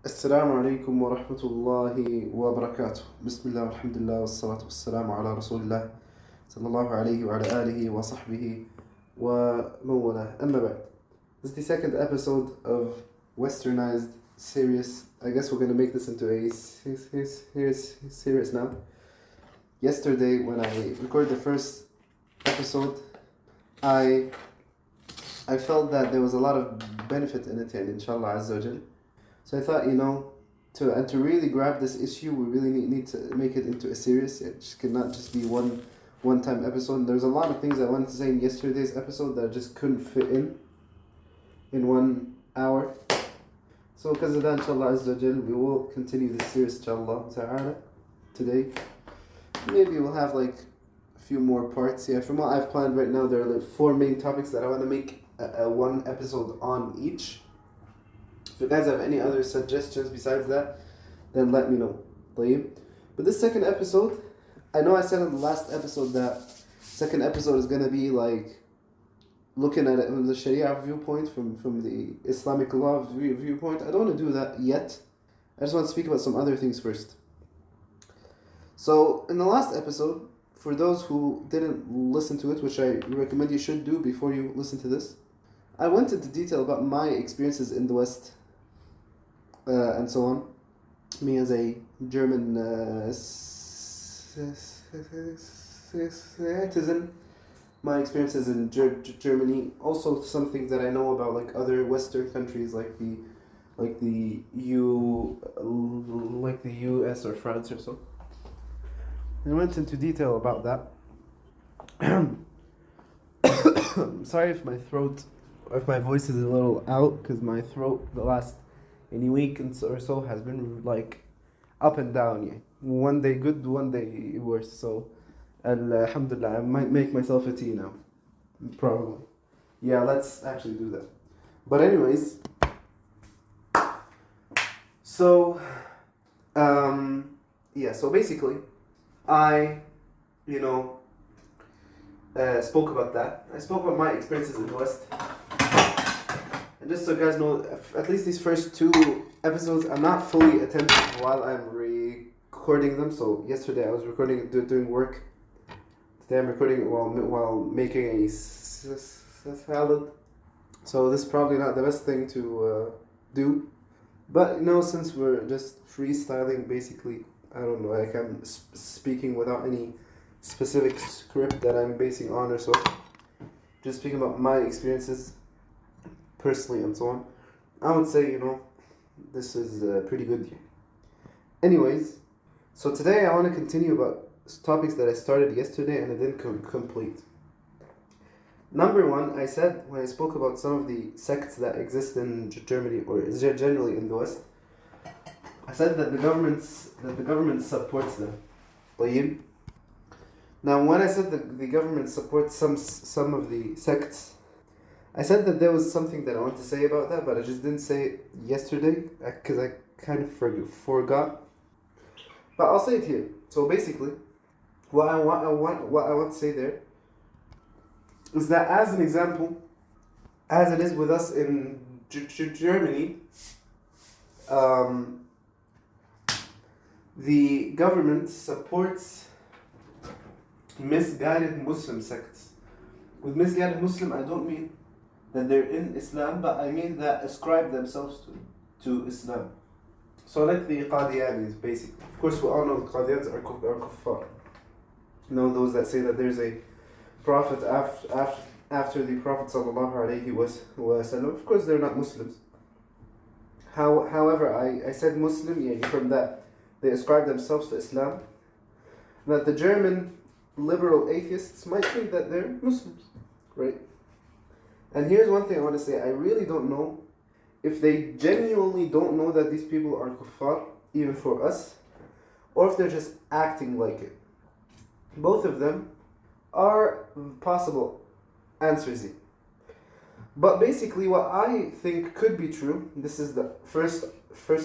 السلام عليكم ورحمة الله وبركاته. بسم الله والحمد لله والصلاة والسلام على رسول الله صلى الله عليه وعلى آله وصحبه ومن والاه. أما بعد. This is the second episode of Westernized series. I guess we're going to make this into a series now. Yesterday, when I recorded the first episode, I felt that there was a lot of benefit in it, and inshallah azza wa jal. So I thought, to really grab this issue, we really need to make it into a series. It just cannot just be one-time episode. There's a lot of things I wanted to say in yesterday's episode that I just couldn't fit in 1 hour. So because of that, inshallah azza wa jal, we will continue this series, inshallah ta'ala, today. Maybe we'll have like a few more parts. Yeah, from what I've planned right now, there are like 4 main topics that I want to make a one episode on each. If you guys have any other suggestions besides that, then let me know. But this second episode, I know I said in the last episode that second episode is going to be like looking at it from the Sharia viewpoint, from the Islamic law viewpoint. I don't want to do that yet. I just want to speak about some other things first. So in the last episode, for those who didn't listen to it, which I recommend you should do before you listen to this, I went into detail about my experiences in the West and so on. Me as a German citizen, my experiences in Germany, also some things that I know about like other Western countries like the US or France or so. I went into detail about that. I'm sorry if my voice is a little out, because my throat the last week or so has been like up and down. Yeah. One day good, one day worse. So alhamdulillah, I might make myself a tea now. Probably. Yeah, let's actually do that. But anyways, so so basically I spoke about that. I spoke about my experiences in the West. And just so you guys know, at least these first 2 episodes, I'm not fully attentive while I'm recording them. So yesterday I was recording doing work. Today I'm recording while making a salad. So this is probably not the best thing to do. But since we're just freestyling, basically, I don't know, like I'm speaking without any specific script that I'm basing on or so. Just speaking about my experiences personally and so on. I would say, this is pretty good. Anyways, so today I want to continue about topics that I started yesterday and I didn't complete. Number 1, I said when I spoke about some of the sects that exist in Germany or generally in the West, I said that the government supports them. Now, when I said that the government supports some of the sects, I said that there was something that I want to say about that, but I just didn't say it yesterday because I kind of forgot. But I'll say it here. So basically, what I want to say there is that, as an example, as it is with us in Germany, the government supports misguided Muslim sects. With misguided Muslim, I don't mean that they're in Islam, but I mean that ascribe themselves to Islam. So like the Qadianis, basically. Of course, we all know the Qadians are kuffar. Those that say that there's a prophet after the Prophet sallallahu alaihi wasallam. Of course, they're not Muslims. However, I said Muslim, from that they ascribe themselves to Islam. That the German liberal atheists might think that they're Muslims, right? And here's one thing I want to say. I really don't know if they genuinely don't know that these people are kuffar, even for us, or if they're just acting like it. Both of them are possible answers. But basically what I think could be true, this is the first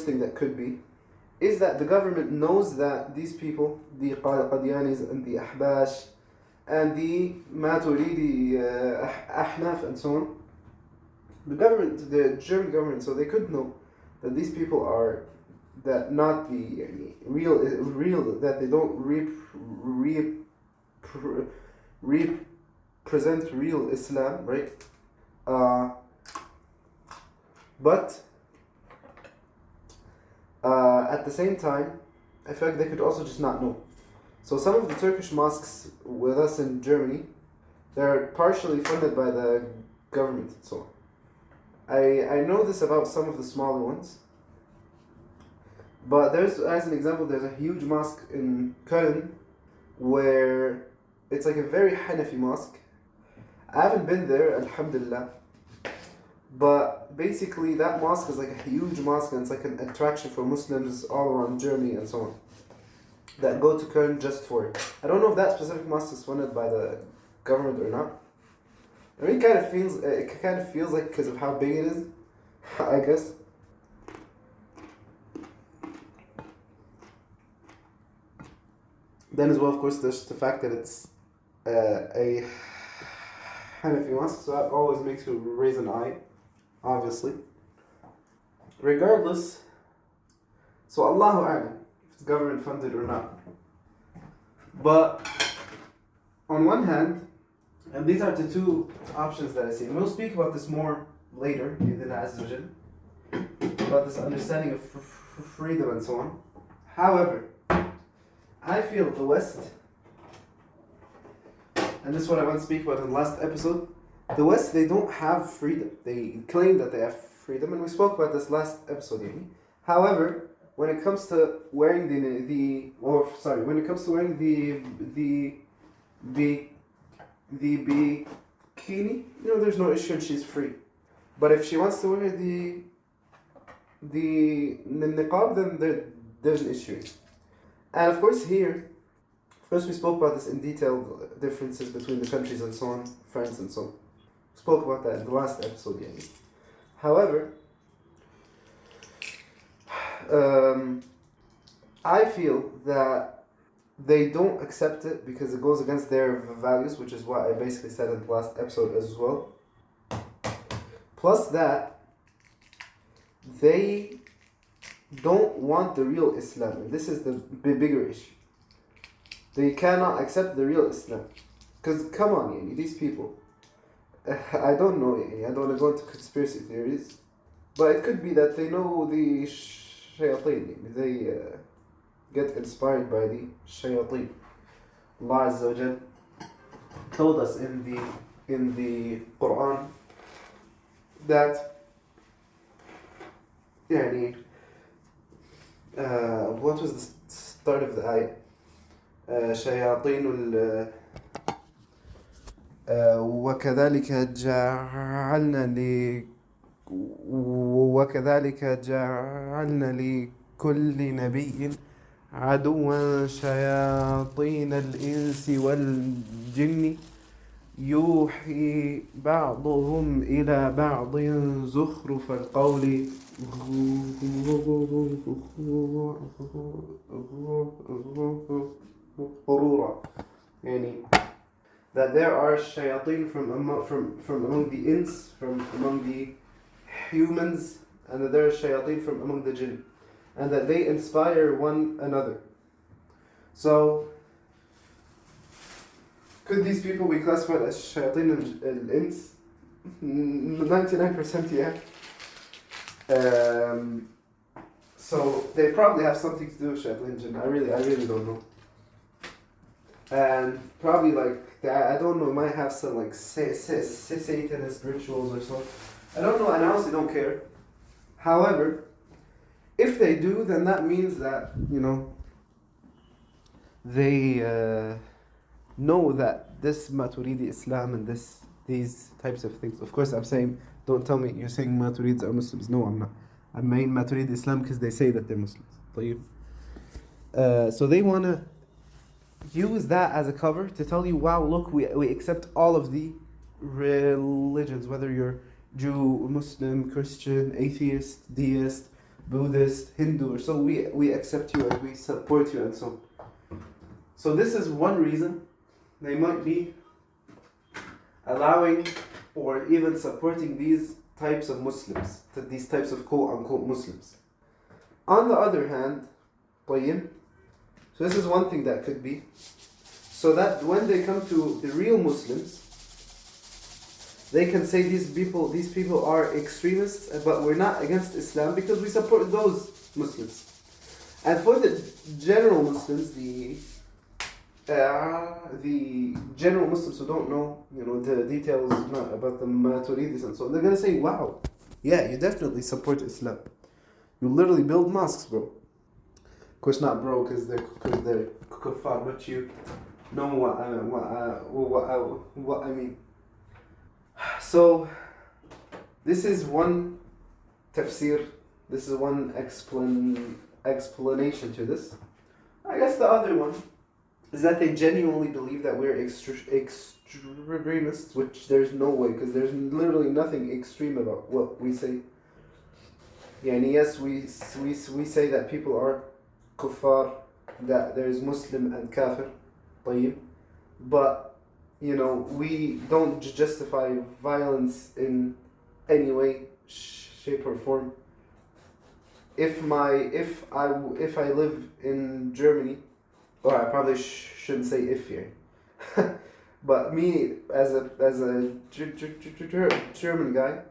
thing that could be, is that the government knows that these people, the Qadianis and the Ahbash and the Maturidi Ahnaf and so on, the German government, so they could know that these people are that not the real that they don't represent real Islam, right? But at the same time, I feel like they could also just not know. So some of the Turkish mosques with us in Germany, they're partially funded by the government and so on. I know this about some of the smaller ones. But there's, as an example, there's a huge mosque in Köln where it's like a very Hanafi mosque. I haven't been there, alhamdulillah. But basically that mosque is like a huge mosque and it's like an attraction for Muslims all around Germany and so on that go to Köln just for it. I don't know if that specific mosque is funded by the government or not. I mean, it kind of feels like because of how big it is, I guess. Then as well, of course, there's the fact that it's a Hanafi mosque, so that always makes you raise an eye, obviously. Regardless, so Allahu A'lam, if it's government funded or not. But on one hand, and these are the two options that I see, and we'll speak about this more later, about this understanding of freedom and so on. However, I feel the West, and this is what I want to speak about in the last episode, the West, they don't have freedom. They claim that they have freedom, and we spoke about this last episode, yani. However, when it comes to wearing when it comes to wearing the bikini, there's no issue and she's free. But if she wants to wear the niqab, then there's an issue. And of course here, first we spoke about this in detail, differences between the countries and so on, France and so on. We spoke about that in the last episode, yeah. However, I feel that they don't accept it because it goes against their values, which is what I basically said in the last episode as well. Plus that, they don't want the real Islam, and this is the bigger issue. They cannot accept the real Islam. Because come on, yani, these people, I don't know, yani, I don't want to go into conspiracy theories, but it could be that they know the shayateen, they get inspired by the shayateen. Allah Azza wa Jal told us in the Quran that yani, what was the start of the ayah? شياطين وكذلك جعلنا لكل نبي عدوا شياطين الإنس والجن يوحي بعضهم إلى بعض زخرف القول غرورا. يعني that there are shayateen from among the ins, from among the humans, and that there are shayateen from among the jinn, and that they inspire one another. So could these people be classified as shayateen al-ins? 99% yeah. So they probably have something to do with shayateen jinn. I really don't know. And probably like that, I don't know, might have some like Satanist rituals or something. I don't know, and I honestly don't care. However, if they do, then that means that, they know that this Maturidi Islam and these types of things. Of course, I'm saying, don't tell me you're saying Maturids are Muslims. No, I'm not. I'm saying Maturidi Islam because they say that they're Muslims. So they want to use that as a cover to tell you, wow, look, we accept all of the religions, whether you're Jew, Muslim, Christian, atheist, deist, Buddhist, Hindu, or so we accept you and we support you and so on. So this is one reason they might be allowing or even supporting these types of Muslims, to these types of quote-unquote Muslims. On the other hand, طيب, so this is one thing that could be, so that when they come to the real Muslims, they can say these people are extremists, but we're not against Islam because we support those Muslims. And for the general Muslims, the general Muslims who don't know, the details about the Maturidis and so on, they're gonna say, "Wow, yeah, you definitely support Islam. You literally build mosques, bro." Of course, not bro, because they're kuffar, but you know what I mean. So, this is one tafsir. This is one explanation to this. I guess the other one is that they genuinely believe that we're extremists, which there's no way, because there's literally nothing extreme about what we say. Yeah, and yes, we say that people are kuffar, that there is Muslim and kafir, طيب, but we don't justify violence in any way, shape or form. If I live in Germany, or I probably shouldn't say if here, but me as a German guy,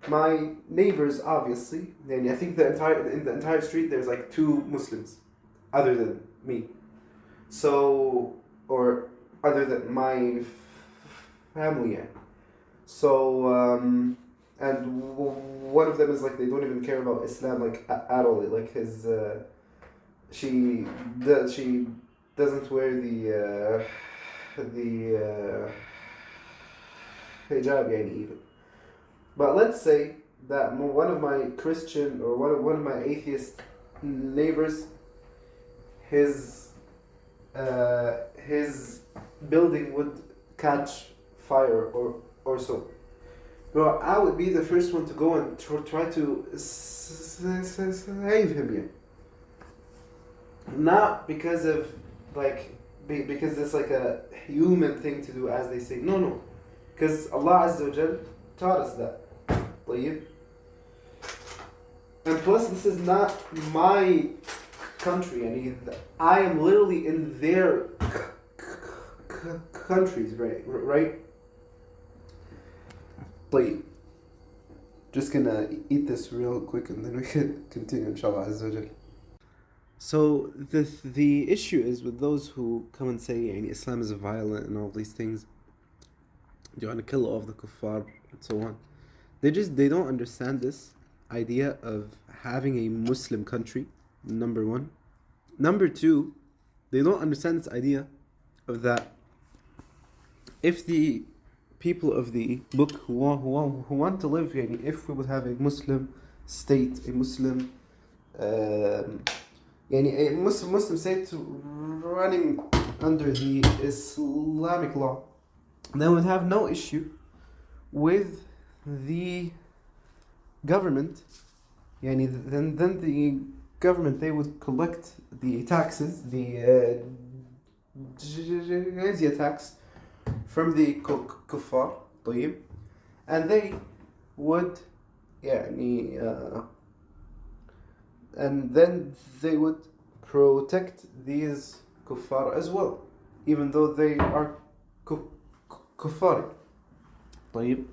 my neighbors obviously, and I think in the entire street there's like 2 Muslims, other than me. So, or other than my family. So, and one of them is like, they don't even care about Islam like at all. Like she doesn't wear the hijab even. But let's say that one of my Christian or one of my atheist neighbors, his building would catch fire or so. Bro, I would be the first one to go and try to save him here. Not because of because it's like a human thing to do, as they say. No. Because Allah Azza wa Jal taught us that. طيب. And plus, this is not my country. I am literally in their countries, right? طيب. Just gonna eat this real quick and then we can continue, inshallah Azza wa Jal. So the issue is with those who come and say Islam is violent and all these things, you want to kill all of the kuffar and so on. They don't understand this idea of having a Muslim country, number one. Number two, they don't understand this idea of that if the people of the book who want to live, if we would have a Muslim state, a Muslim Muslim state running under the Islamic law, they would have no issue with the government. Then the government, they would collect the taxes, the jizya tax from the kuffar, طيب, and they would and then they would protect these kuffar as well, even though they are kuffar. طيب.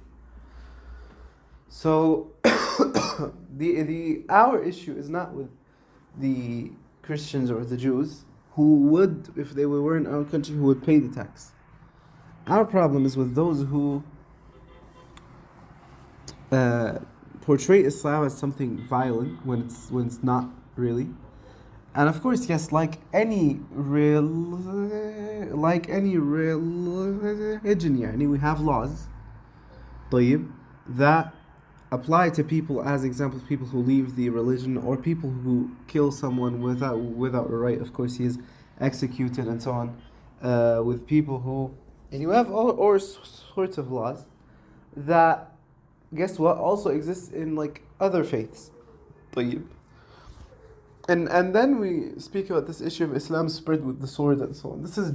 So our issue is not with the Christians or the Jews who would, if they were in our country, who would pay the tax. Our problem is with those who portray Islam as something violent when it's not really. And of course, yes, like any religion, we have laws, طيب, that apply to people, as examples, people who leave the religion or people who kill someone without a right. Of course, he is executed and so on. With people who, and you have all sorts of laws that, guess what, also exists in like other faiths. طيب. And then we speak about this issue of Islam spread with the sword and so on. This is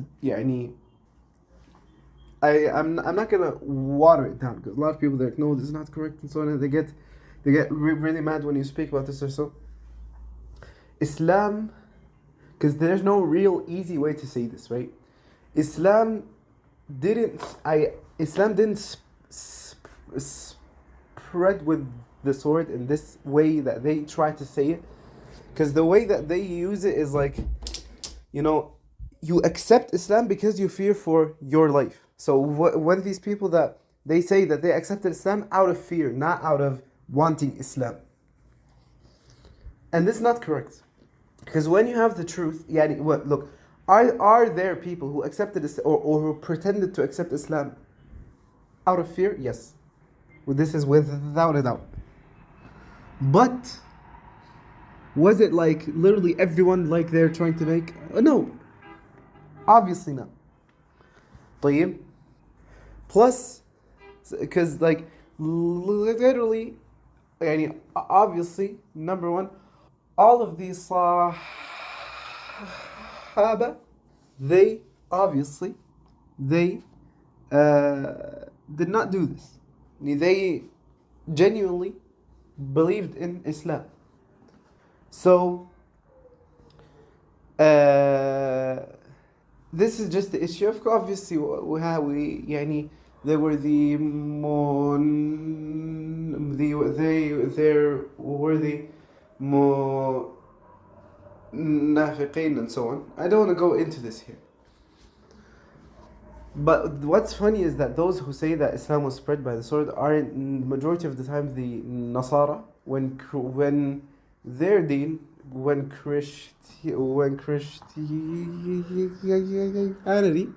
I'm not gonna water it down, because a lot of people, they're like, no, this is not correct and so on, and they get really mad when you speak about this or so. Islam, because there's no real easy way to say this, right? Islam didn't spread with the sword in this way that they try to say it, because the way that they use it is like, you accept Islam because you fear for your life. So when these people that they say that they accepted Islam out of fear, not out of wanting Islam, and this is not correct, because when you have the truth, look, are there people who accepted Islam or who pretended to accept Islam out of fear? Yes, this is without a doubt. But was it like literally everyone like they're trying to make? No, obviously not. طيب. Plus, because like literally, obviously, number one, all of these Sahaba, they did not do this. They genuinely believed in Islam. So, this is just the issue. Of course, obviously, they were the munafiqeen and so on. I don't want to go into this here. But what's funny is that those who say that Islam was spread by the sword are, in the majority of the time, the Nasara. When their deen, when Christianity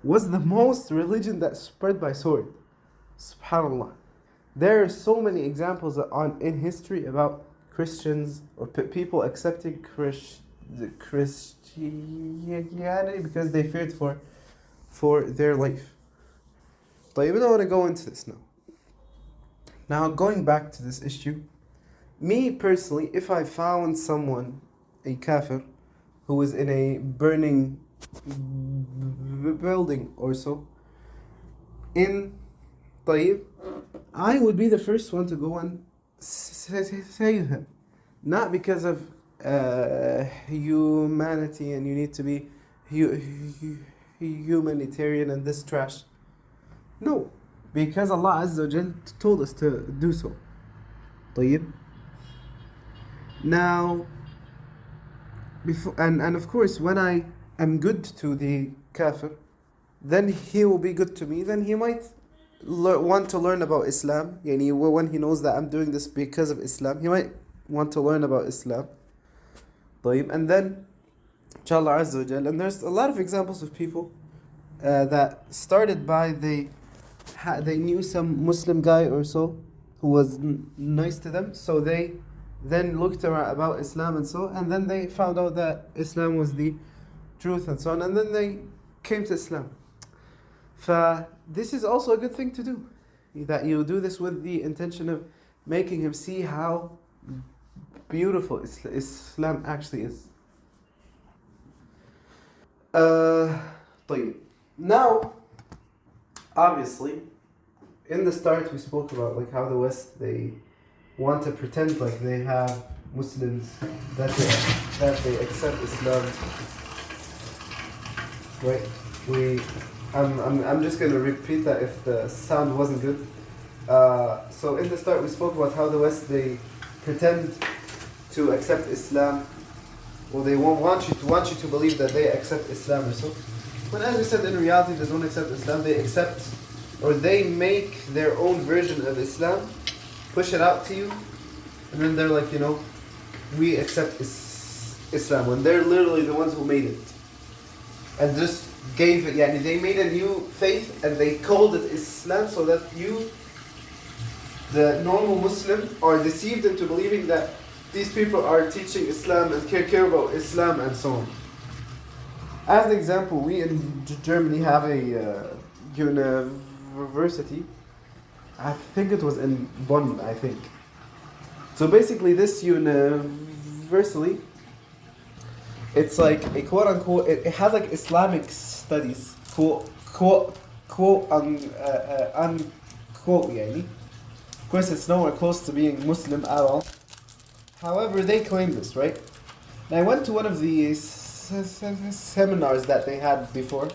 was the most religion that spread by sword. Subhanallah. There are so many examples in history about Christians or people accepting Christianity because they feared for their life. But even though I want to go into this now. Now, going back to this issue, me personally, if I found someone, a kafir, who was in a burning building or so, in Tayyib, I would be the first one to go and save him. Not because of humanity and you need to be humanitarian and this trash. No, because Allah Azza wa Jal told us to do so. طيب. Now, before and of course, when I am good to the kafir, then he will be good to me. Then he might want to learn about Islam. When he knows that I'm doing this because of Islam, he might want to learn about Islam. طيب. And then, inshallah Azza wa Jal, and there's a lot of examples of people that started by they knew some Muslim guy or so who was nice to them, so they then looked around about Islam and so, and then they found out that Islam was the truth and so on, and then they came to Islam. This is also a good thing to do, that you do this with the intention of making him see how beautiful Islam actually is. طيب. Now, obviously, in the start we spoke about like how the West, they want to pretend like they have Muslims, that they accept Islam. Right? I'm just gonna repeat that if the sound wasn't good. So in the start we spoke about how the West, they pretend to accept Islam, or they want you to believe that they accept Islam or so. When, as we said, in reality they don't accept Islam. They accept, or they make their own version of Islam, push it out to you, and then they're like, we accept Islam, when they're literally the ones who made it and just gave it. They made a new faith and they called it Islam, so that you, the normal Muslim, are deceived into believing that these people are teaching Islam and care about Islam and so on. As an example, we in Germany have a university. I think it was in Bonn, I think. So basically this university, it's like a quote-unquote, it has like Islamic studies, quote quote unquote يعني. Of course it's nowhere close to being Muslim at all. However, they claim this, right? And I went to one of the seminars that they had before.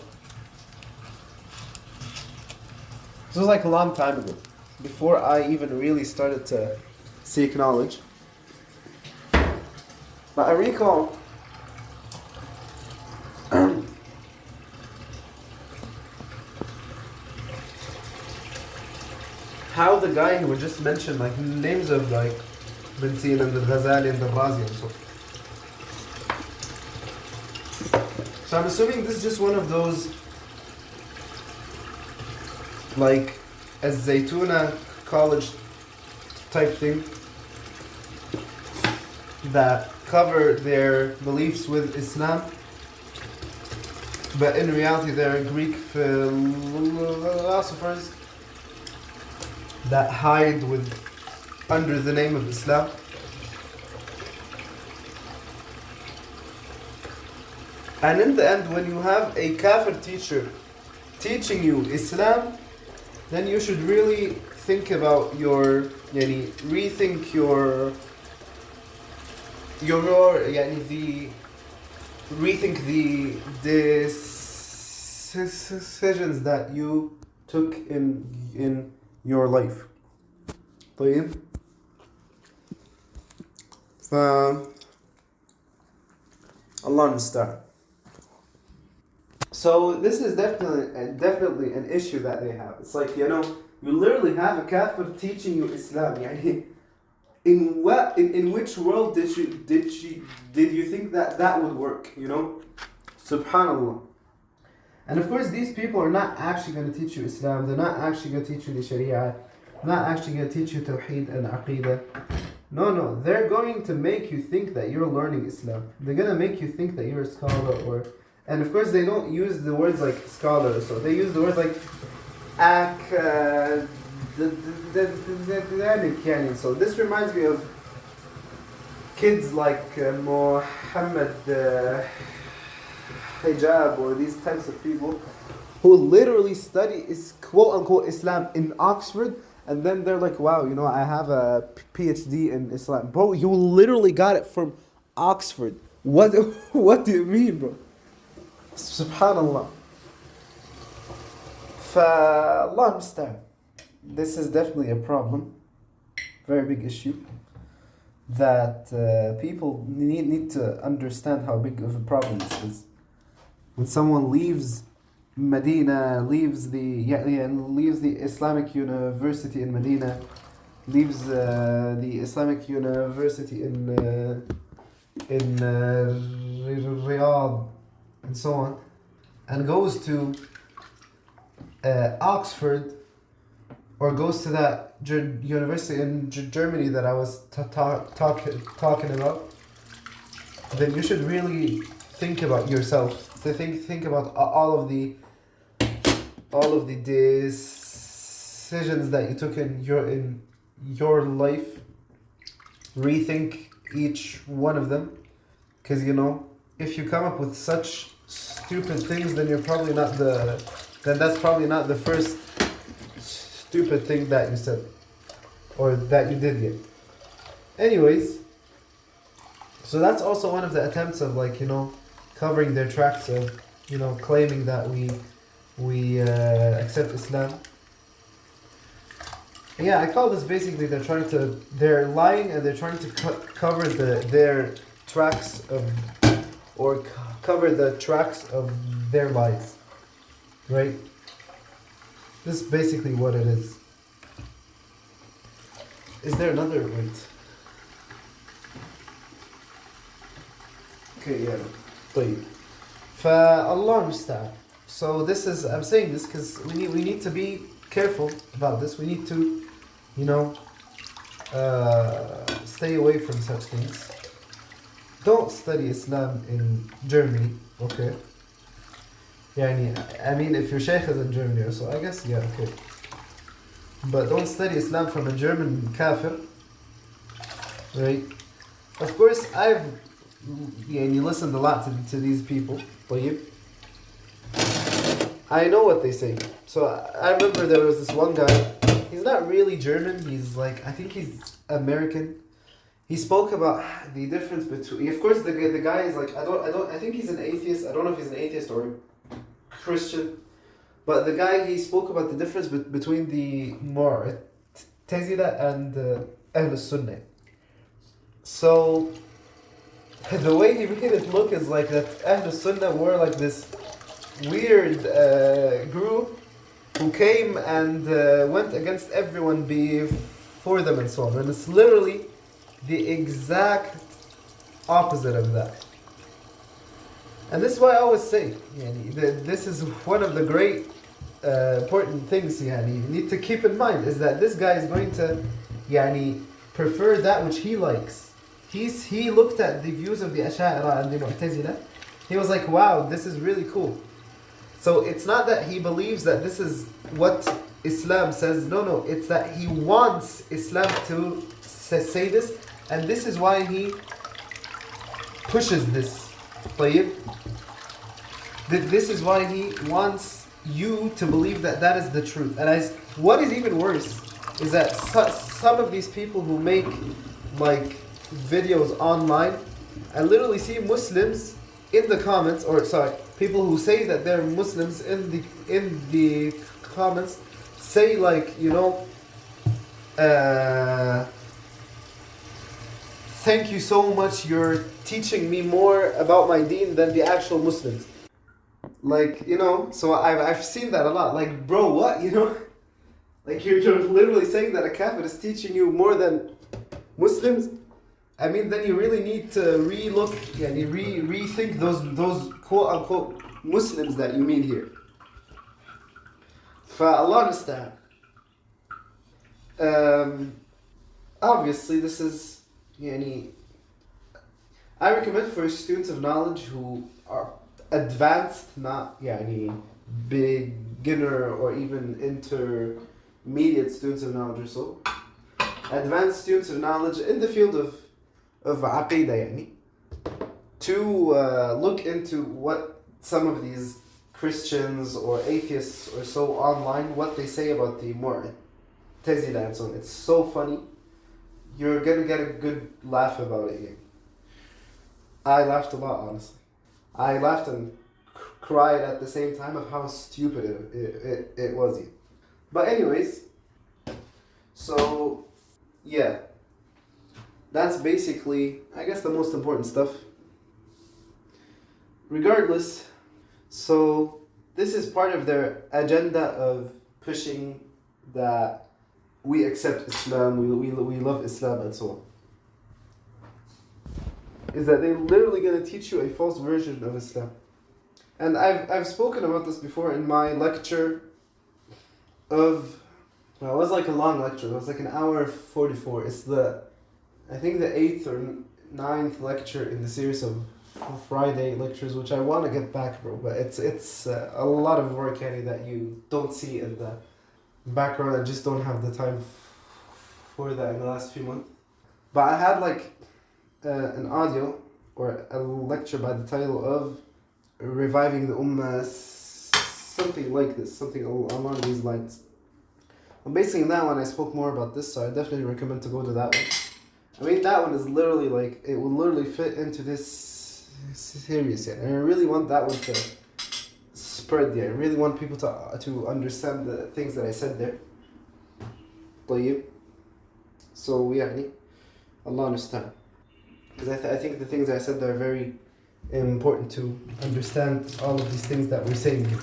This was like a long time ago, before I even really started to seek knowledge. But I recall how the guy who would just mention like names of like Ibn Sina and the Ghazali and the Razi and so. So I'm assuming this is just one of those like a Zaytuna college type thing that cover their beliefs with Islam, but in reality they're Greek philosophers that hide under the name of Islam. And in the end, when you have a kafir teacher teaching you Islam, then you should really think about rethink rethink the decisions that you took in your life. طيب. Allah understand. So this is definitely an issue that they have. It's like, you literally have a kafir teaching you Islam. In which world did you think that would work? Subhanallah. And of course, these people are not actually going to teach you Islam. They're not actually going to teach you the Sharia. Not actually going to teach you Tawheed and Aqidah. No. They're going to make you think that you're learning Islam. They're going to make you think that you're a scholar and of course they don't use the words like scholar. So they use the words like academic. So this reminds me of kids like Muhammad Hijab or these types of people who literally study quote unquote Islam in Oxford, and then they're like, wow, I have a PhD in Islam. Bro, you literally got it from Oxford. What do you mean, bro? Subhanallah. Allah understand. This is definitely a problem. Very big issue. That people need to understand how big of a problem this is. When someone leaves Medina, leaves the Islamic University in Medina, leaves the Islamic University in Riyadh and so on, and goes to Oxford or goes to that university in Germany that I was talking about, then you should really think about yourself. To think about all of the decisions that you took in your life. Rethink each one of them, because if you come up with such stupid things, then that's probably not the first stupid thing that you said or that you did yet. Anyways, so that's also one of the attempts of covering their tracks of claiming that we accept Islam. Yeah, I call this basically they're lying and they're trying to cover their tracks cover the tracks of their lies, right? This is basically what it is. Is there another wait? Okay, yeah. طيب. Allah musta'an. So I'm saying this because we need to be careful about this. We need to, stay away from such things. Don't study Islam in Germany, okay? I mean, if your sheikh is in Germany or so, I guess, yeah, okay. But don't study Islam from a German kafir, right? Of course, I've listened a lot to these people, طيب. I know what they say. So I remember there was this one guy. He's not really German. He's like, I think he's American. He spoke about the difference between. Of course, the guy is like, I think he's an atheist. I don't know if he's an atheist or Christian. But the guy, he spoke about the difference between the Mu'tazila and Ahl Sunnah. So the way he made it look is like that Ahl Sunnah were like this weird group who came and went against everyone before them and so on. And it's literally the exact opposite of that. And this is why I always say, this is one of the great important things you need to keep in mind, is that this guy is going to prefer that which he likes. He looked at the views of the Ash'ari and the Mu'tazila. He was like, wow, this is really cool. So it's not that he believes that this is what Islam says. No, it's that he wants Islam to say this, and this is why he pushes this. This is why he wants you to believe that that is the truth. And what is even worse is that some of these people who make like videos online, I literally see Muslims in the comments, people who say that they're Muslims in the comments say like, thank you so much, you're teaching me more about my deen than the actual Muslims. Like, so I've seen that a lot. Like, bro, what, Like, you're literally saying that a kafir is teaching you more than Muslims? I mean, then you really need to rethink those quote-unquote Muslims that you mean here. Allah understand. Obviously, this is, I recommend for students of knowledge who are advanced, not beginner or even intermediate students of knowledge or so. Advanced students of knowledge in the field of Aqidah, to look into what some of these Christians or atheists or so online, what they say about the Mu'tazila and so on. It's so funny. You're gonna get a good laugh about it. I laughed a lot, honestly. I laughed and cried at the same time of how stupid it was. But anyways, so yeah, that's basically, I guess, the most important stuff. Regardless, so this is part of their agenda of pushing that we accept Islam, we love Islam and so on. Is that they're literally going to teach you a false version of Islam. And I've spoken about this before in my lecture it was like a long lecture. It was like an hour 44. It's I think the 8th or 9th lecture in the series of Friday lectures, which I want to get back, bro. But it's a lot of work, that you don't see in the background. I just don't have the time for that in the last few months. But I had like an audio or a lecture by the title of Reviving the Ummah, something like this, something along these lines. And basically in that one I spoke more about this, so I definitely recommend to go to that one. I mean, that one is literally like, it will literally fit into this series, and I really want that one to spread. I really want people to understand the things that I said there. طيب. So Allah understand. Because I think the things that I said there are very important to understand all of these things that we're saying here.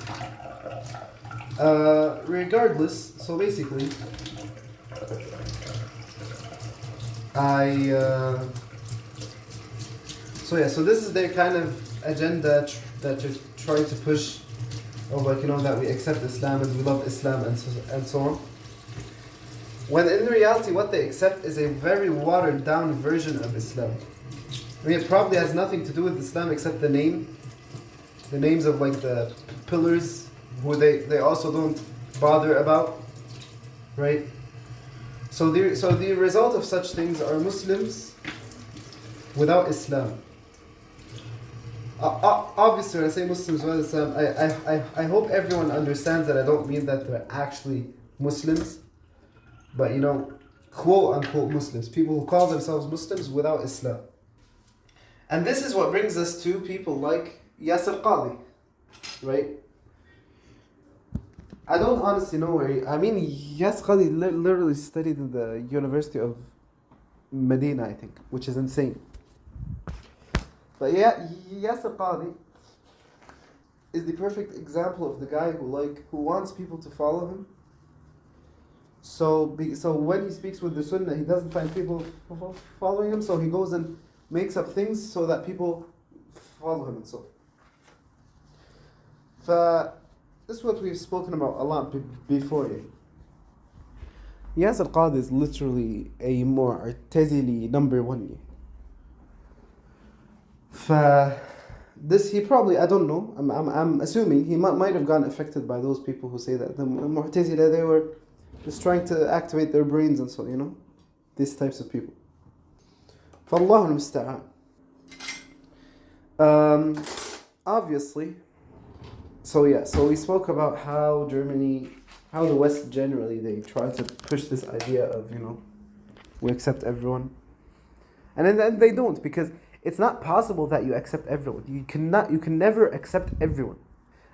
Regardless, so basically, so this is their kind of agenda that they're trying to push, of that we accept Islam and we love Islam and so on. When in reality what they accept is a very watered down version of Islam. I mean, it probably has nothing to do with Islam except the names of like the pillars, who they also don't bother about, right? So the result of such things are Muslims without Islam. Obviously, when I say Muslims, I hope everyone understands that I don't mean that they're actually Muslims, but quote unquote Muslims, people who call themselves Muslims without Islam. And this is what brings us to people like Yasir Qadi, right? I don't honestly know where Yasir Qadi literally studied in the University of Medina, I think, which is insane. But yeah, Yasir Qadi is the perfect example of the guy who wants people to follow him. So when he speaks with the Sunnah, he doesn't find people following him, so he goes and makes up things so that people follow him and so. This is what we've spoken about a lot before. Yasir Qadi is literally a Mu'tazili number one. This he probably, I don't know, I'm assuming he might have gotten affected by those people who say that the Mu'tazila, they were just trying to activate their brains and so, these types of people. فالله المستعان. Obviously, so we spoke about how the West generally, they try to push this idea of, we accept everyone. And then they don't, because it's not possible that you accept everyone. You can never accept everyone.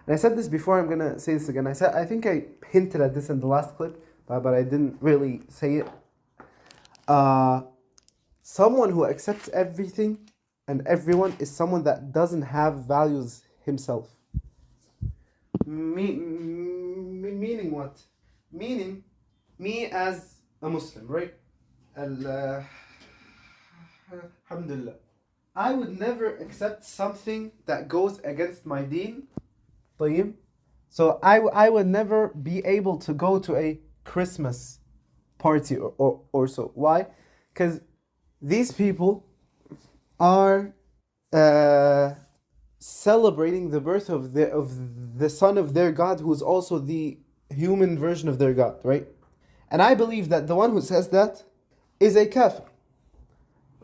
And I said this before, I'm going to say this again. I think I hinted at this in the last clip, but I didn't really say it. Someone who accepts everything and everyone is someone that doesn't have values himself. Meaning what? Meaning, me as a Muslim, right? Alhamdulillah. I would never accept something that goes against my deen. طيب? So I would never be able to go to a Christmas party or so. Why? Because these people are celebrating the birth of the son of their God, who is also the human version of their God, right? And I believe that the one who says that is a kafir.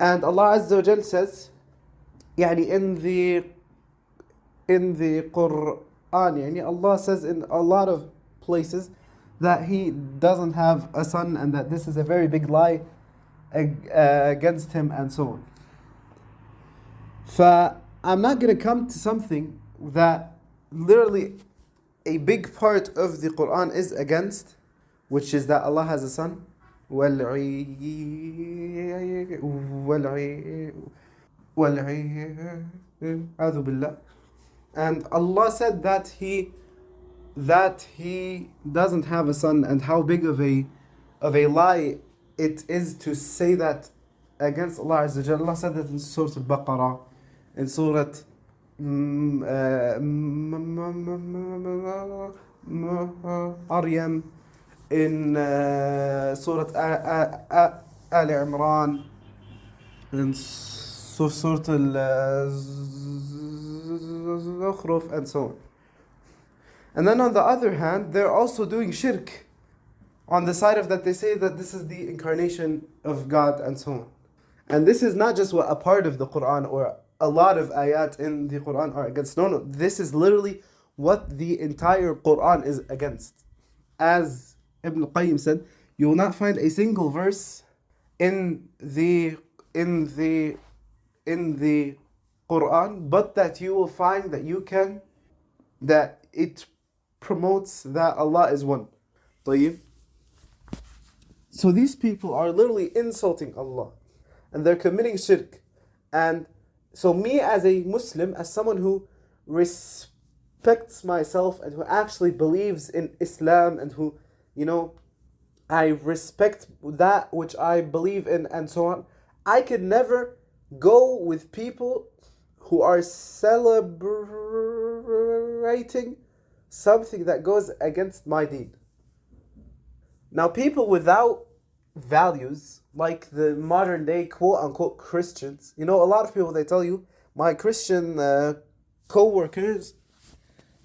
And Allah Azza wa Jal says, in the Quran, Allah says in a lot of places that He doesn't have a son and that this is a very big lie against Him and so on. I'm not going to come to something that literally a big part of the Quran is against, which is that Allah has a son. And Allah said that He doesn't have a son, and how big of a lie it is to say that against Allah Azza wa Jalla. Allah said that in Surah Al-Baqarah, in Surah Maryam, in Surah Al-Imran, in Surah Al-Zukhruf, and so on. And then on the other hand, they're also doing shirk on the side of that. They say that this is the incarnation of God and so on. And this is not just what a part of the Quran or a lot of ayat in the Quran are against. No, this is literally what the entire Quran is against. As Ibn Qayyim said, you will not find a single verse in the Quran, but that you will find that it promotes that Allah is one. طيب. So these people are literally insulting Allah, and they're committing shirk. And so me as a Muslim, as someone who respects myself and who actually believes in Islam and who, I respect that which I believe in and so on, I could never go with people who are celebrating something that goes against my deen. Now, people without values, like the modern day quote-unquote Christians, a lot of people, they tell you, my Christian co-workers,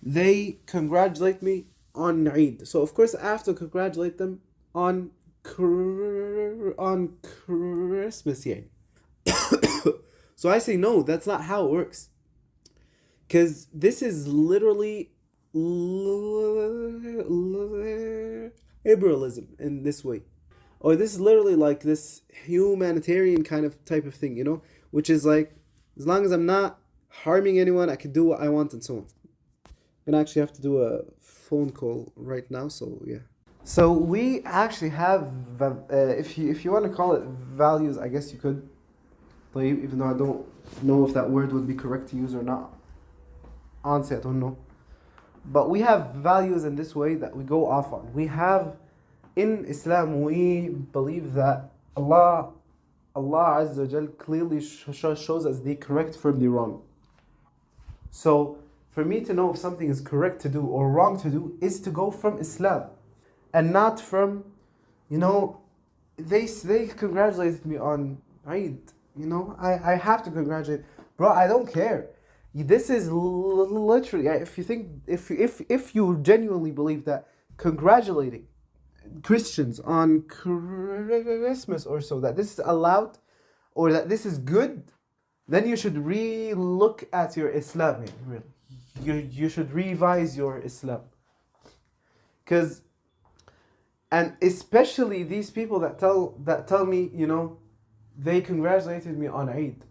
they congratulate me on Eid. So, of course, I have to congratulate them on Christmas. So I say, no, that's not how it works. Because this is literally liberalism in this way. Or this is literally like this humanitarian kind of type of thing, which is like, as long as I'm not harming anyone, I can do what I want and so on. I'm gonna actually have to do a phone call right now, so yeah. So we actually have, if you want to call it values, I guess you could, even though I don't know if that word would be correct to use or not. Honestly, I don't know. But we have values in this way that we go off on. We have, in Islam, we believe that Allah Azza wa Jal clearly shows us the correct from the wrong. So, for me to know if something is correct to do or wrong to do is to go from Islam. And not from, they congratulated me on Eid. I have to congratulate. Bro, I don't care. This is literally, if you genuinely believe that congratulating Christians on Christmas or so, that this is allowed or that this is good, then you should re-look at your Islam, really. You should revise your Islam. And especially these people that tell me, they congratulated me on Eid.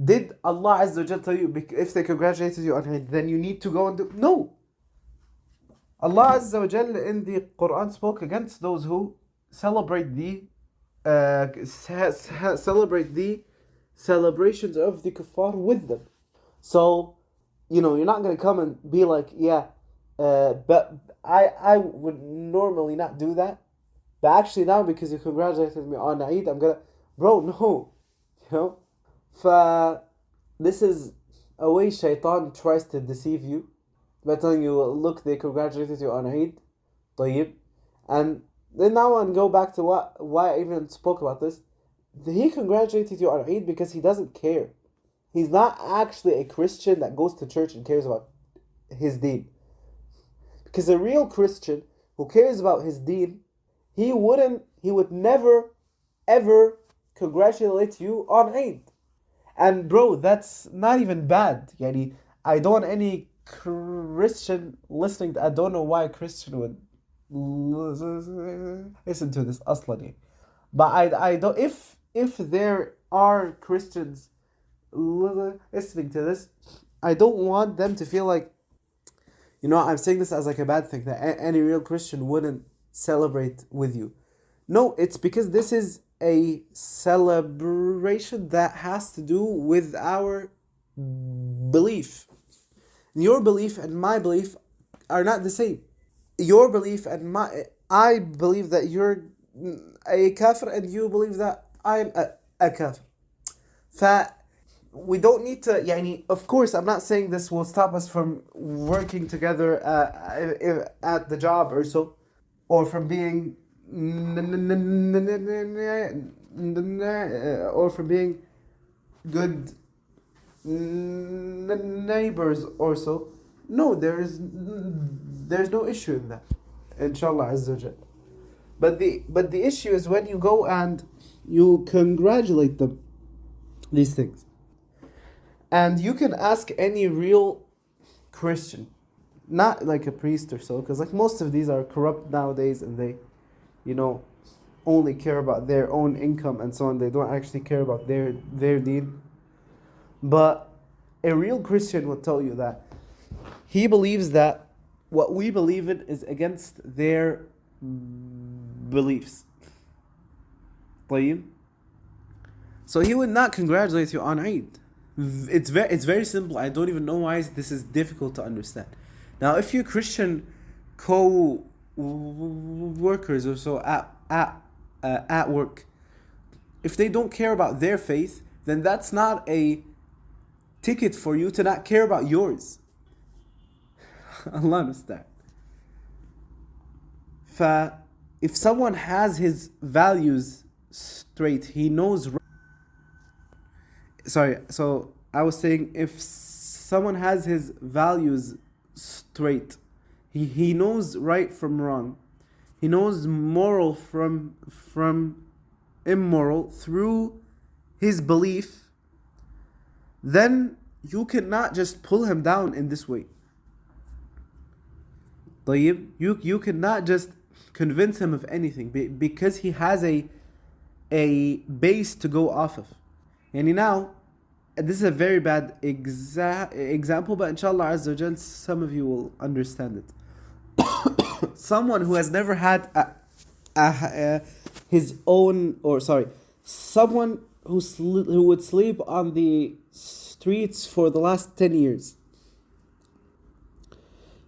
Did Allah Azza wa Jal tell you if they congratulated you on Eid, then you need to go and do? No. Allah Azza wa Jal in the Quran spoke against those who celebrate the celebrations of the kuffar with them. So, you're not going to come and be like, but I would normally not do that. But actually now, because you congratulated me on Eid, I'm going to... Bro, no. This is a way shaitan tries to deceive you by telling you, look, they congratulated you on Eid. طيب. And then now I go back to why I even spoke about this. He congratulated you on Eid because he doesn't care. He's not actually a Christian that goes to church and cares about his deen. Because a real Christian who cares about his deen, he would never, ever congratulate you on Eid. And bro, that's not even bad. I don't want any Christian listening. I don't know why a Christian would listen to this aslan. But I don't. If there are Christians listening to this, I don't want them to feel like, I'm saying this as like a bad thing, that any real Christian wouldn't celebrate with you. No, it's because this is a celebration that has to do with our belief. Your belief and my belief are not the same. Your belief and I believe that you're a kafir and you believe that I'm a kafir. We don't need to, of course, I'm not saying this will stop us from working together at the job or so, or from being good neighbors or so. No, there's no issue in that, inshallah Azza wa Jal. But the issue is when you go and you congratulate them, these things. And you can ask any real Christian, not like a priest or so, because like most of these are corrupt nowadays and they, only care about their own income and so on. They don't actually care about their deen. But a real Christian will tell you that he believes that what we believe in is against their beliefs. طيب. So he would not congratulate you on Eid. It's very simple. I don't even know why this is difficult to understand. Now, if your Christian co-workers or so at work, if they don't care about their faith, then that's not a ticket for you to not care about yours. Allah understand. If someone has his values straight, he knows. So I was saying, if someone has his values straight, he knows right from wrong, he knows moral from immoral through his belief, then you cannot just pull him down in this way. طيب, you cannot just convince him of anything because he has a base to go off of. And now, this is a very bad example, but inshallah Azza wa Jal, some of you will understand it. Someone who has never had someone who would sleep on the streets for the last 10 years.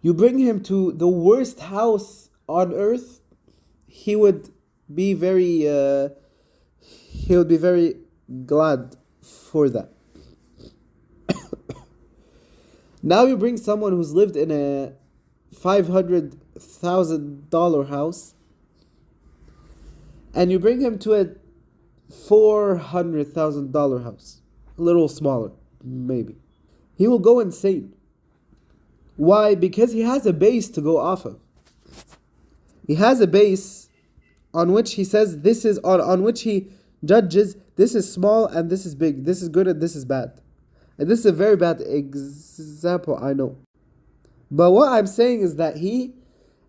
You bring him to the worst house on earth, he would be very glad for that. Now you bring someone who's lived in a $500,000 house, and you bring him to a $400,000 house, a little smaller, maybe. He will go insane. Why? Because he has a base to go off of. He has a base on which he says this is on which he judges this is small and this is big, this is good and this is bad. And this is a very bad example, I know. But what I'm saying is that he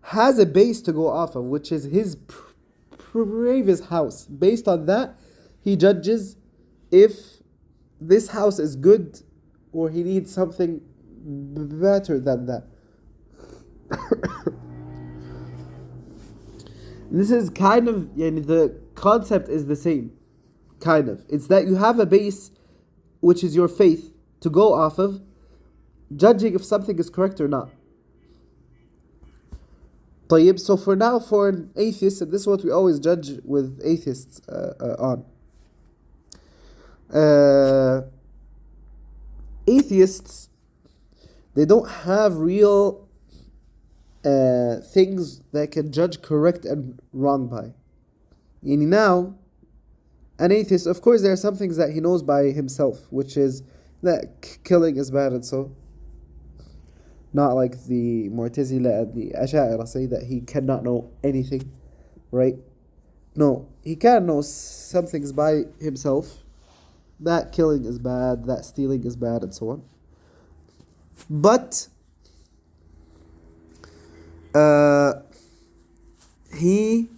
has a base to go off of, which is his previous house. Based on that, he judges if this house is good or he needs something better than that. This is kind of, the concept is the same, kind of. It's that you have a base, which is your faith, to go off of, judging if something is correct or not. طيب, so for now, for an atheist, and this is what we always judge with atheists on. Atheists, they don't have real things that can judge correct and wrong by. Now, an atheist, of course, there are some things that he knows by himself, which is that killing is bad and so. Not like the Mu'tazila and the Ash'ari say that he cannot know anything, right? No, he can know some things by himself. That killing is bad, that stealing is bad, and so on. But he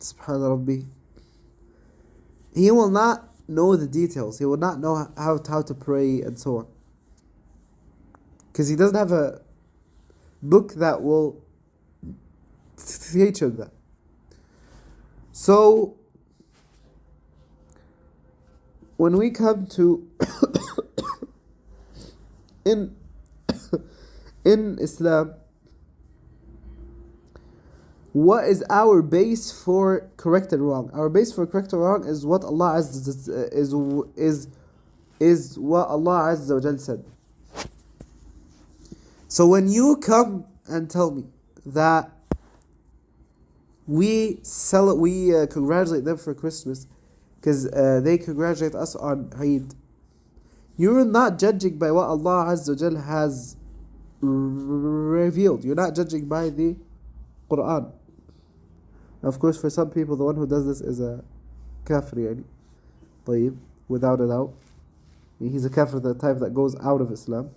Subhana Rabbi, he will not know the details. He will not know how to pray and so on, because he doesn't have a book that will teach him that. So when we come to in Islam, what is our base for correct and wrong? Our base for correct and wrong is what Allah is what Allah Azza wa Jal said. So when you come and tell me that we congratulate them for Christmas because they congratulate us on Eid, you're not judging by what Allah Azza wa Jal has revealed. You're not judging by the Quran. Of course, for some people, the one who does this is a kafir, طيب, without a doubt. He's a kafir, the type that goes out of Islam.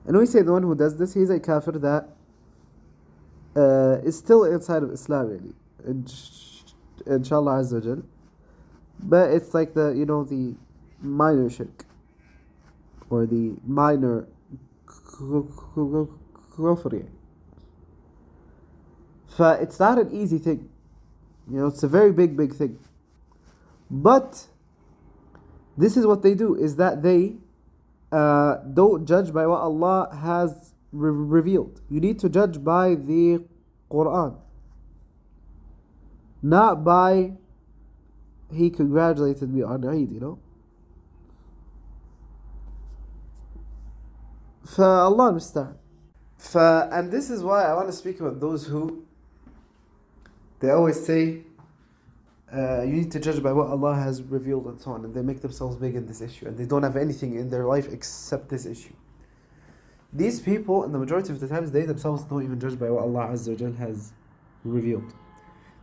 And we say the one who does this, he's a kafir that is still inside of Islam, inshallah Azza wa Jal. But it's like the minor shirk, or the minor kufr. It's not an easy thing. It's a very big thing. But this is what they do, is that they don't judge by what Allah has revealed. You need to judge by the Quran, not by he congratulated me on Eid, Allah understand. And this is why I want to speak about those who they always say you need to judge by what Allah has revealed and so on, and they make themselves big in this issue, and they don't have anything in their life except this issue. These people, in the majority of the times, they themselves don't even judge by what Allah Azza wa Jal has revealed.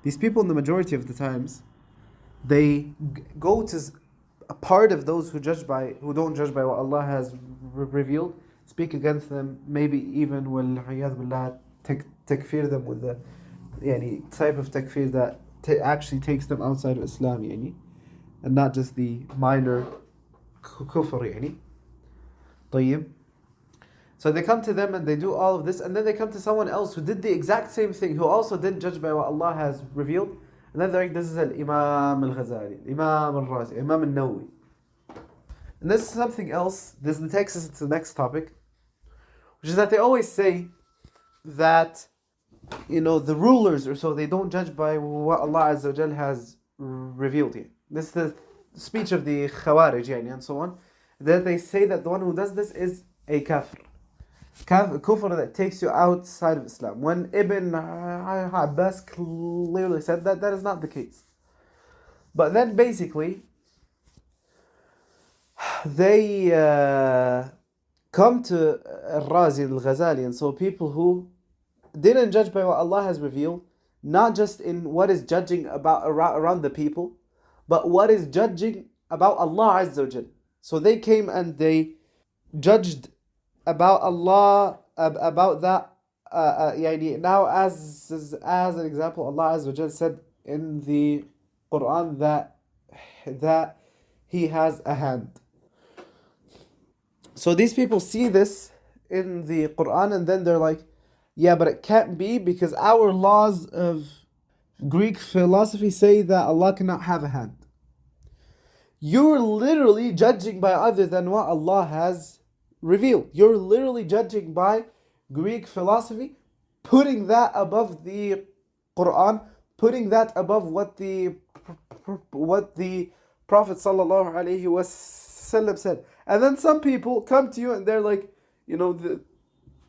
These people, in the majority of the times, they go to a part of those who don't judge by what Allah has revealed, speak against them, maybe even وَالْعِيَاذُ بِاللَّهِ takfir them with the type of takfir that actually takes them outside of Islam, and not just the minor kufr. طيب. So they come to them and they do all of this, and then they come to someone else who did the exact same thing, who also didn't judge by what Allah has revealed, and then they're like, this is Al-Imam Al-Ghazali, Imam Al-Razi, Imam Al-Nawawi. And this is something else, this takes us to the next topic, which is that they always say that, the rulers or so, they don't judge by what Allah Azza wa Jal has revealed here. This is the speech of the Khawarij, and so on, that they say that the one who does this is a kafir. Kufr that takes you outside of Islam. When Ibn Abbas clearly said that is not the case. But then basically, they come to Al-Razi, Al-Ghazali, and so people who didn't judge by what Allah has revealed, not just in what is judging about around the people, but what is judging about Allah Azza wa Jal. So they came and they judged about Allah, about that. Now, as an example, Allah Azza wa Jal said in the Quran that He has a hand. So these people see this in the Quran, and then they're like, yeah, but it can't be, because our laws of Greek philosophy say that Allah cannot have a hand. You're literally judging by other than what Allah has revealed. You're literally judging by Greek philosophy, putting that above the Quran, putting that above what the Prophet sallallahu alaihi wasallam said. And then some people come to you and they're like,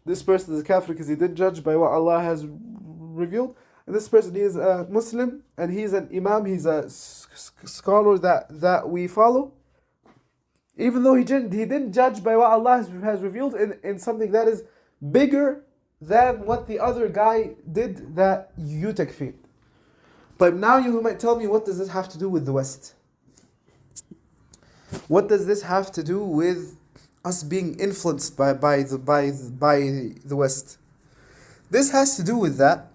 this person is a kafir because he didn't judge by what Allah has revealed. And this person, he is a Muslim and he's an imam, he's a scholar that we follow. Even though he didn't judge by what Allah has revealed in something that is bigger than what the other guy did that you takfir. But now you might tell me, what does this have to do with the West? What does this have to do with us being influenced by the West? This has to do with that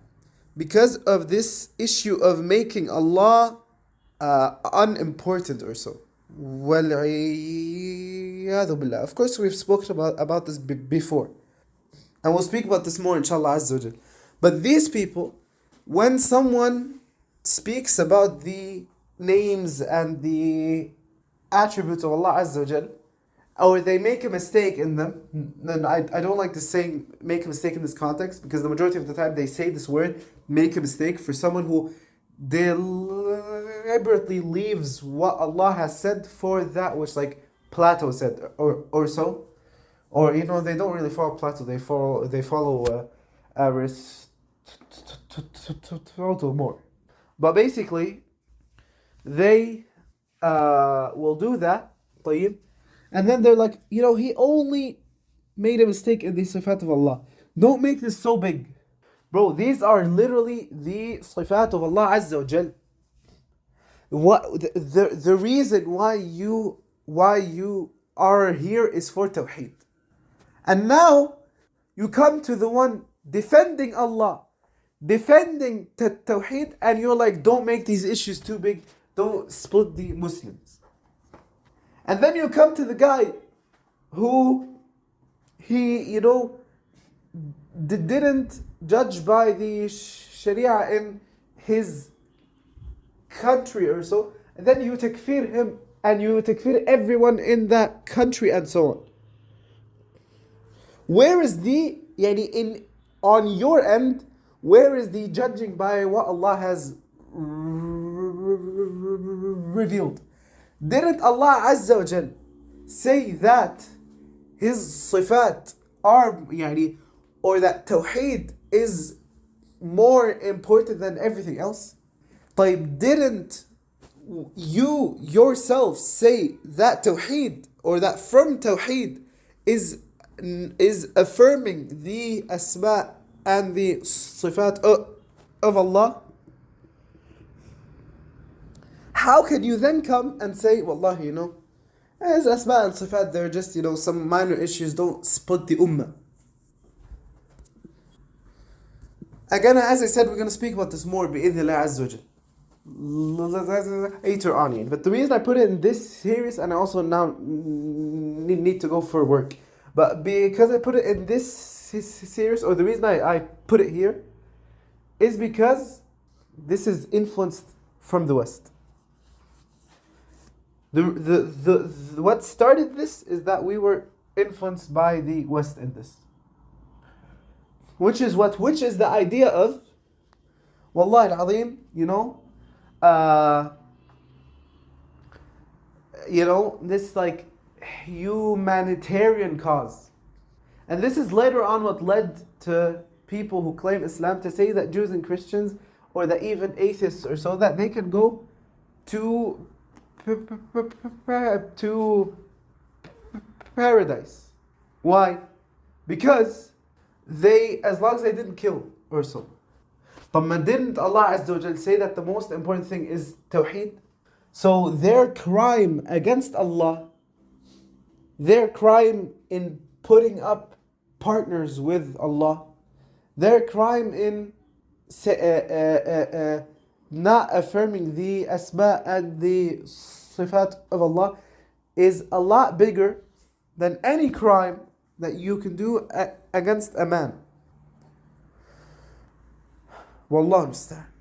because of this issue of making Allah unimportant or so. Of course, we've spoken about this before, and we'll speak about this more, inshallah Azza wa Jal. But these people, when someone speaks about the names and the attributes of Allah Azza wa Jal, or they make a mistake in them, then I don't like to say make a mistake in this context, because the majority of the time they say this word, make a mistake, for someone who deliberately leaves what Allah has said for that which, like Plato said or so, or they don't really follow Plato, they follow Aristotle more. But basically, they will do that, طيب, and then they're like, he only made a mistake in the sifat of Allah. Don't make this so big. Bro, these are literally the sifat of Allah Azza wa Jal. The reason why you are here is for Tawheed. And now, you come to the one defending Allah, defending Tawheed, and you're like, don't make these issues too big, don't split the Muslims. And then you come to the guy who didn't judge by the Sharia in his country or so, and then you takfir him and you takfir everyone in that country and so on. Where is on your end, where is the judging by what Allah has revealed? Didn't Allah Azza wa Jal say that His sifat are, or that Tawheed is more important than everything else? طيب, didn't you yourself say that Tawheed, or that from Tawheed is affirming the asma and the sifat of Allah? how can you then come and say, Wallahi, as asma and sifat, they're just, some minor issues, don't split the ummah. Again, as I said, we're going to speak about this more bi'idhnillah azza wa jal later on. But the reason I put it in this series, and I also now need to go for work, but because I put it in this series, or the reason I put it here, is because this is influenced from the West. What started this is that we were influenced by the West in this. Which is the idea of, Wallahi al-Azim, this like humanitarian cause. And this is later on what led to people who claim Islam to say that Jews and Christians, or that even atheists or so, that they can go to paradise. Why? Because as long as they didn't kill or so. But didn't Allah Azza wa Jal say that the most important thing is Tawheed? So their crime against Allah, their crime in putting up partners with Allah, their crime in not affirming the asma and the sifat of Allah is a lot bigger than any crime that you can do against a man. Wallahu musta'an.